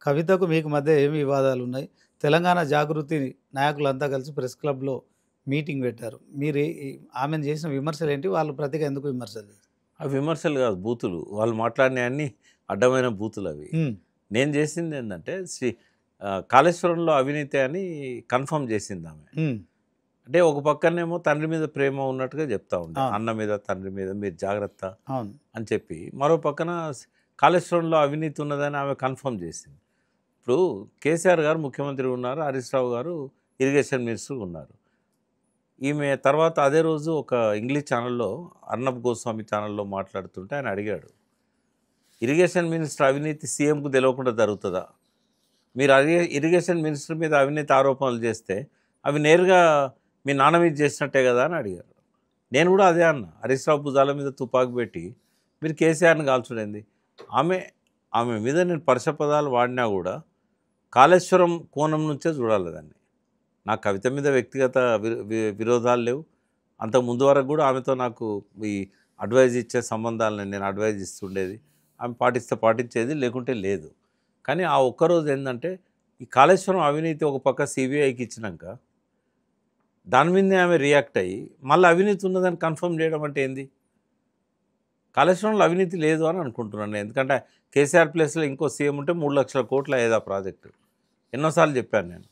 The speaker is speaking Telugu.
కవితకు మీకు మధ్య ఏమి వివాదాలున్నాయి? తెలంగాణ జాగృతి నాయకులంతా కలిసి ప్రెస్ క్లబ్‌లో మీటింగ్ పెట్టారు. మీరు ఆమెను చేసిన విమర్శలేంటి? వాళ్ళు ప్రతిగా ఎందుకు విమర్శలు చేశారు? అవి విమర్శలు కాదు, బూతులు. వాళ్ళు మాట్లాడినయన్నీ అడ్డమైన బూతులవి. హ్మ్. నేను చేసిందేందంటే కాళేశ్వరంలో అవినీతి అని కన్ఫర్మ్ చేసిందామె. హ్మ్. అంటే ఒక పక్కనేమో తండ్రి మీద ప్రేమ ఉన్నట్టుగా చెప్తా ఉండే. అవును. అన్న మీద, తండ్రి మీద మీరు జాగ్రత్త అవును. అని చెప్పి, మరో పక్కన కాళేశ్వరంలో అవినీతి ఉన్నదని ఆమె కన్ఫర్మ్ చేసింది. ఇప్పుడు కేసీఆర్ గారు ముఖ్యమంత్రి ఉన్నారు, హరీష్ రావు గారు ఇరిగేషన్ మినిస్టర్ ఉన్నారు. ఈమె తర్వాత అదే రోజు ఒక ఇంగ్లీష్ ఛానల్లో, అర్నబ్ గోస్వామి ఛానల్లో మాట్లాడుతుంటే ఆయన అడిగాడు, ఇరిగేషన్ మినిస్టర్ అవినీతి సీఎంకు తెలియకుండా జరుగుతుందా? మీరు ఇరిగేషన్ మినిస్టర్ మీద అవినీతి ఆరోపణలు చేస్తే అవి నేరుగా మీ నాన్న మీద చేసినట్టే కదా అని అడిగారు. నేను కూడా అదే అన్న, హరీష్ రావు భుజాల మీద తుపాకు పెట్టి మీరు కేసీఆర్ని కాల్చుడేంది? ఆమె ఆమె మీద నేను పరుష పదాలు వాడినా కూడా కాళేశ్వరం కోణం నుంచే చూడాలి దాన్ని. నా కవిత మీద వ్యక్తిగత విరోధాలు లేవు. అంతకు ముందు వరకు కూడా ఆమెతో నాకు ఈ అడ్వైజ్ ఇచ్చే సంబంధాలను నేను అడ్వైజ్ ఇస్తుండేది. ఆమె పాటిస్తే పాటించేది, లేకుంటే లేదు. కానీ ఆ ఒక్కరోజు ఏంటంటే ఈ కాళేశ్వరం అవినీతి ఒక పక్క సిబిఐకి ఇచ్చినాక దాని మీదనే ఆమె రియాక్ట్ అయ్యి మళ్ళీ అవినీతి ఉన్నదని కన్ఫర్మ్ చేయడం అంటే ఏంది? కాళేశ్వరంలో అవినీతి లేదు అని అనుకుంటున్నాను నేను. ఎందుకంటే కేసీఆర్ ప్లేస్లో ఇంకో సీఎం ఉంటే 3 లక్షల కోట్ల అయ్యేది ఆ ప్రాజెక్టు. ఎన్నోసార్లు చెప్పాను నేను.